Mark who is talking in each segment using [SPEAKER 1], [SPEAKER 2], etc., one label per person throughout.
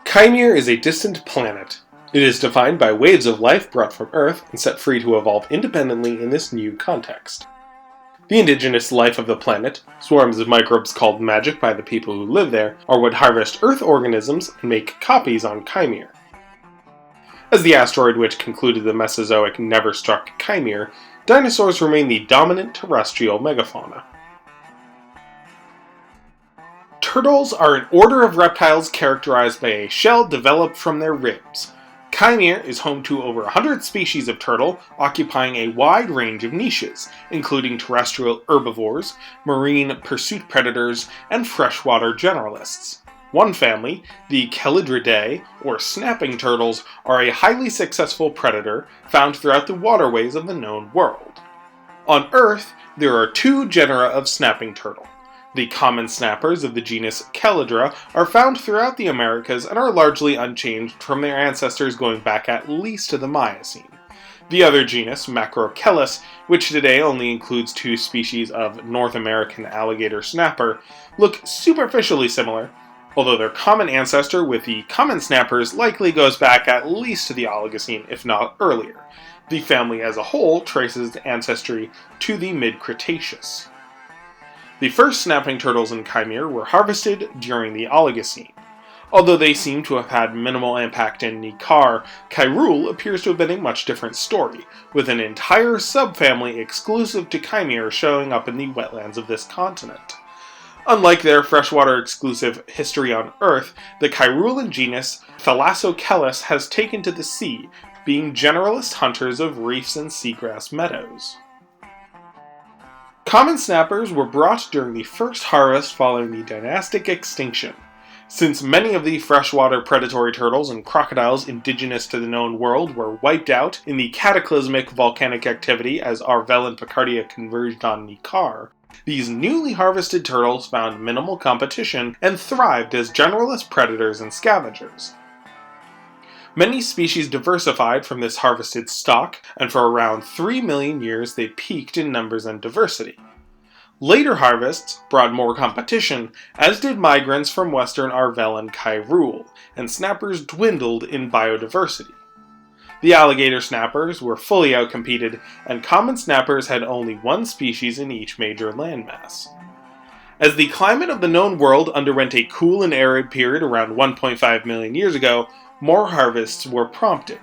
[SPEAKER 1] Kaimere is a distant planet. It is defined by waves of life brought from Earth and set free to evolve independently in this new context. The indigenous life of the planet, swarms of microbes called magic by the people who live there, are what harvest Earth organisms and make copies on Kaimere. As the asteroid which concluded the Mesozoic never struck Kaimere, dinosaurs remain the dominant terrestrial megafauna. Turtles are an order of reptiles characterized by a shell developed from their ribs. Kaimere is home to over 100 species of turtle, occupying a wide range of niches, including terrestrial herbivores, marine pursuit predators, and freshwater generalists. One family, the Chelydridae, or snapping turtles, are a highly successful predator found throughout the waterways of the known world. On Earth, there are two genera of snapping turtle. The common snappers of the genus Chelydra are found throughout the Americas and are largely unchanged from their ancestors going back at least to the Miocene. The other genus, Macrochelys, which today only includes two species of North American alligator snapper, look superficially similar, although their common ancestor with the common snappers likely goes back at least to the Oligocene, if not earlier. The family as a whole traces ancestry to the mid-Cretaceous. The first snapping turtles in Kaimere were harvested during the Oligocene. Although they seem to have had minimal impact in Nikar, Kairul appears to have been a much different story, with an entire subfamily exclusive to Kaimere showing up in the wetlands of this continent. Unlike their freshwater-exclusive history on Earth, the Kairulan genus Thalassochelys has taken to the sea, being generalist hunters of reefs and seagrass meadows. Common snappers were brought during the first harvest following the dynastic extinction. Since many of the freshwater predatory turtles and crocodiles indigenous to the known world were wiped out in the cataclysmic volcanic activity as Arvel and Picardia converged on Nikar, these newly harvested turtles found minimal competition and thrived as generalist predators and scavengers. Many species diversified from this harvested stock, and for around 3 million years they peaked in numbers and diversity. Later harvests brought more competition, as did migrants from western Arvel and Kairul, and snappers dwindled in biodiversity. The alligator snappers were fully outcompeted, and common snappers had only one species in each major landmass. As the climate of the known world underwent a cool and arid period around 1.5 million years ago, more harvests were prompted.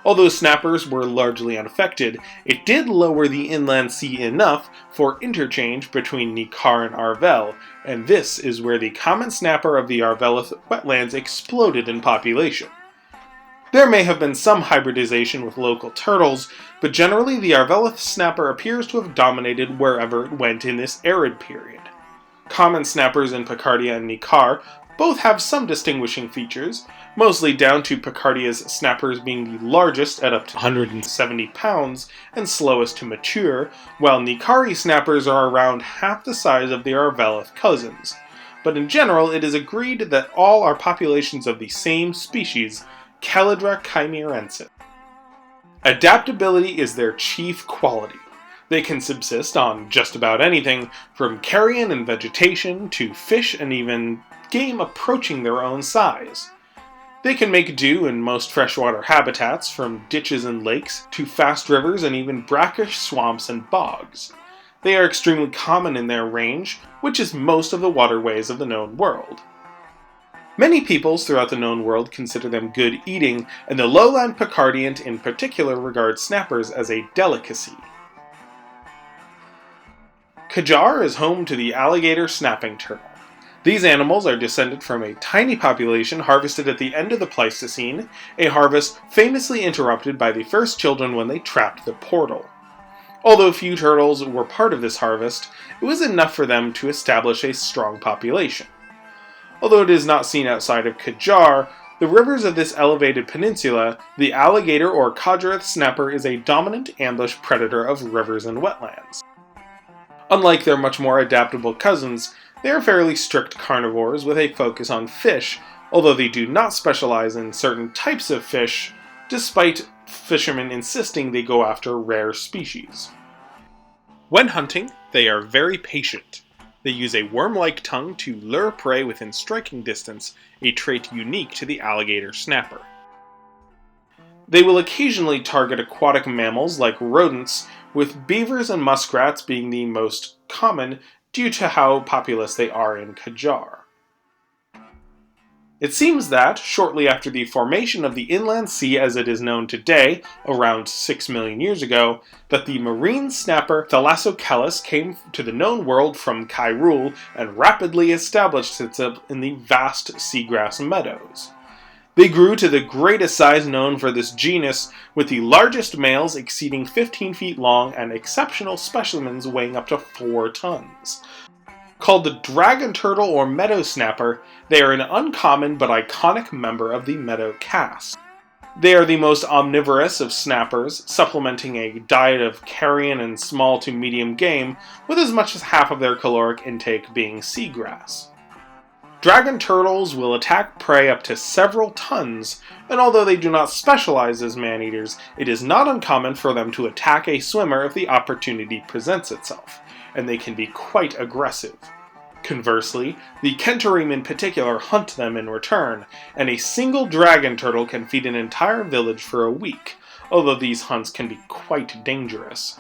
[SPEAKER 1] Although snappers were largely unaffected, it did lower the inland sea enough for interchange between Nikar and Arvel, and this is where the common snapper of the Arvelith wetlands exploded in population. There may have been some hybridization with local turtles, but generally the Arvelith snapper appears to have dominated wherever it went in this arid period. Common snappers in Picardia and Nikar both have some distinguishing features, mostly down to Picardia's snappers being the largest at up to 170 pounds and slowest to mature, while Nikari snappers are around half the size of their Arvelith cousins. But in general, it is agreed that all are populations of the same species, Chelydra chimerensis. Adaptability is their chief quality. They can subsist on just about anything, from carrion and vegetation to fish and even game approaching their own size. They can make do in most freshwater habitats, from ditches and lakes to fast rivers and even brackish swamps and bogs. They are extremely common in their range, which is most of the waterways of the known world. Many peoples throughout the known world consider them good eating, and the lowland Picardian in particular regards snappers as a delicacy. Kajar is home to the alligator snapping turtle. These animals are descended from a tiny population harvested at the end of the Pleistocene, a harvest famously interrupted by the first children when they trapped the portal. Although few turtles were part of this harvest, it was enough for them to establish a strong population. Although it is not seen outside of Kajar, the rivers of this elevated peninsula, the alligator or Kodrith snapper is a dominant ambush predator of rivers and wetlands. Unlike their much more adaptable cousins, they are fairly strict carnivores with a focus on fish, although they do not specialize in certain types of fish, despite fishermen insisting they go after rare species. When hunting, they are very patient. They use a worm-like tongue to lure prey within striking distance, a trait unique to the alligator snapper. They will occasionally target aquatic mammals like rodents, with beavers and muskrats being the most common due to how populous they are in Qajar. It seems that, shortly after the formation of the inland sea as it is known today, around 6 million years ago, that the marine snapper Thalassochelys came to the known world from Kyrule and rapidly established itself in the vast seagrass meadows. They grew to the greatest size known for this genus, with the largest males exceeding 15 feet long and exceptional specimens weighing up to 4 tons. Called the dragon turtle or meadow snapper, they are an uncommon but iconic member of the meadow caste. They are the most omnivorous of snappers, supplementing a diet of carrion and small to medium game, with as much as half of their caloric intake being seagrass. Dragon turtles will attack prey up to several tons, and although they do not specialize as man-eaters, it is not uncommon for them to attack a swimmer if the opportunity presents itself, and they can be quite aggressive. Conversely, the Kentarim in particular hunt them in return, and a single dragon turtle can feed an entire village for a week, although these hunts can be quite dangerous.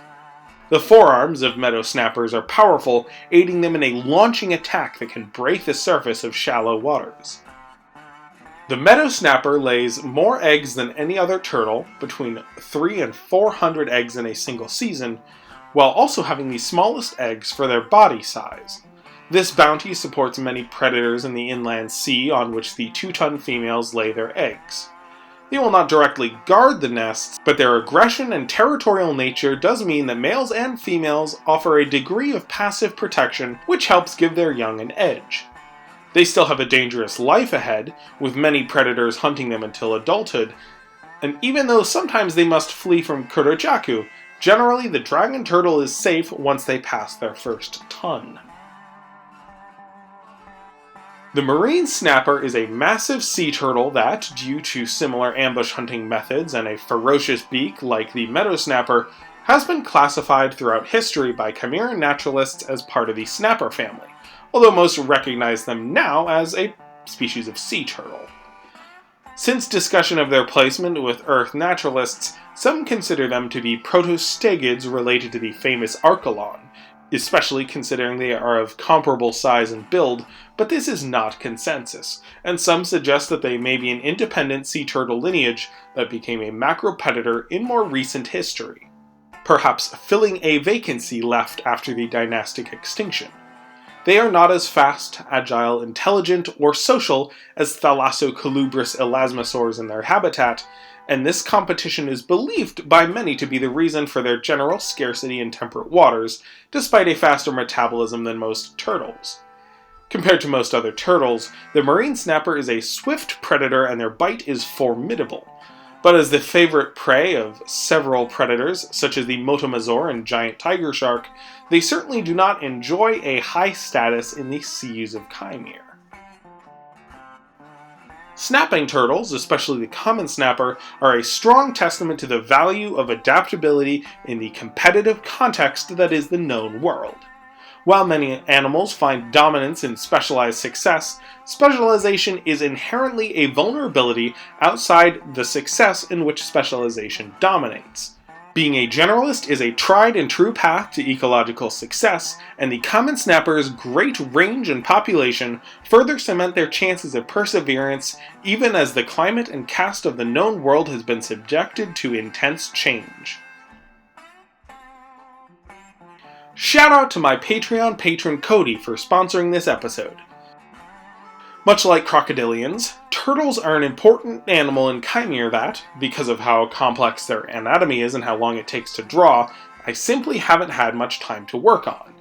[SPEAKER 1] The forearms of meadow snappers are powerful, aiding them in a launching attack that can break the surface of shallow waters. The meadow snapper lays more eggs than any other turtle, between 300 and 400 eggs in a single season, while also having the smallest eggs for their body size. This bounty supports many predators in the inland sea on which the 2-ton females lay their eggs. They will not directly guard the nests, but their aggression and territorial nature does mean that males and females offer a degree of passive protection which helps give their young an edge. They still have a dangerous life ahead, with many predators hunting them until adulthood, and even though sometimes they must flee from Kurojaku, generally the dragon turtle is safe once they pass their first ton. The marine snapper is a massive sea turtle that, due to similar ambush hunting methods and a ferocious beak like the meadow snapper, has been classified throughout history by Kaimere naturalists as part of the snapper family, although most recognize them now as a species of sea turtle. Since discussion of their placement with Earth naturalists, some consider them to be protostegids related to the famous Archelon, especially considering they are of comparable size and build, but this is not consensus, and some suggest that they may be an independent sea turtle lineage that became a macropredator in more recent history, perhaps filling a vacancy left after the dynastic extinction. They are not as fast, agile, intelligent, or social as Thalassocolubris elasmosaurs in their habitat, and this competition is believed by many to be the reason for their general scarcity in temperate waters, despite a faster metabolism than most turtles. Compared to most other turtles, the marine snapper is a swift predator and their bite is formidable. But as the favorite prey of several predators, such as the motomazor and giant tiger shark, they certainly do not enjoy a high status in the seas of Kaimere. Snapping turtles, especially the common snapper, are a strong testament to the value of adaptability in the competitive context that is the known world. While many animals find dominance in specialized success, specialization is inherently a vulnerability outside the success in which specialization dominates. Being a generalist is a tried and true path to ecological success, and the common snapper's great range and population further cement their chances of perseverance even as the climate and caste of the known world has been subjected to intense change. Shout out to my Patreon patron Cody for sponsoring this episode. Much like crocodilians, turtles are an important animal in Kaimere that, because of how complex their anatomy is and how long it takes to draw, I simply haven't had much time to work on.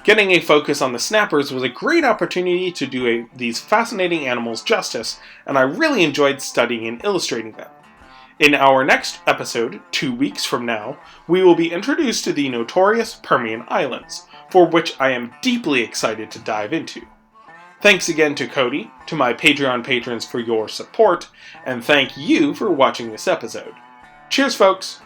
[SPEAKER 1] Getting a focus on the snappers was a great opportunity to do these fascinating animals justice, and I really enjoyed studying and illustrating them. In our next episode, 2 weeks from now, we will be introduced to the notorious Permian Islands, for which I am deeply excited to dive into. Thanks again to Cody, to my Patreon patrons for your support, and thank you for watching this episode. Cheers, folks!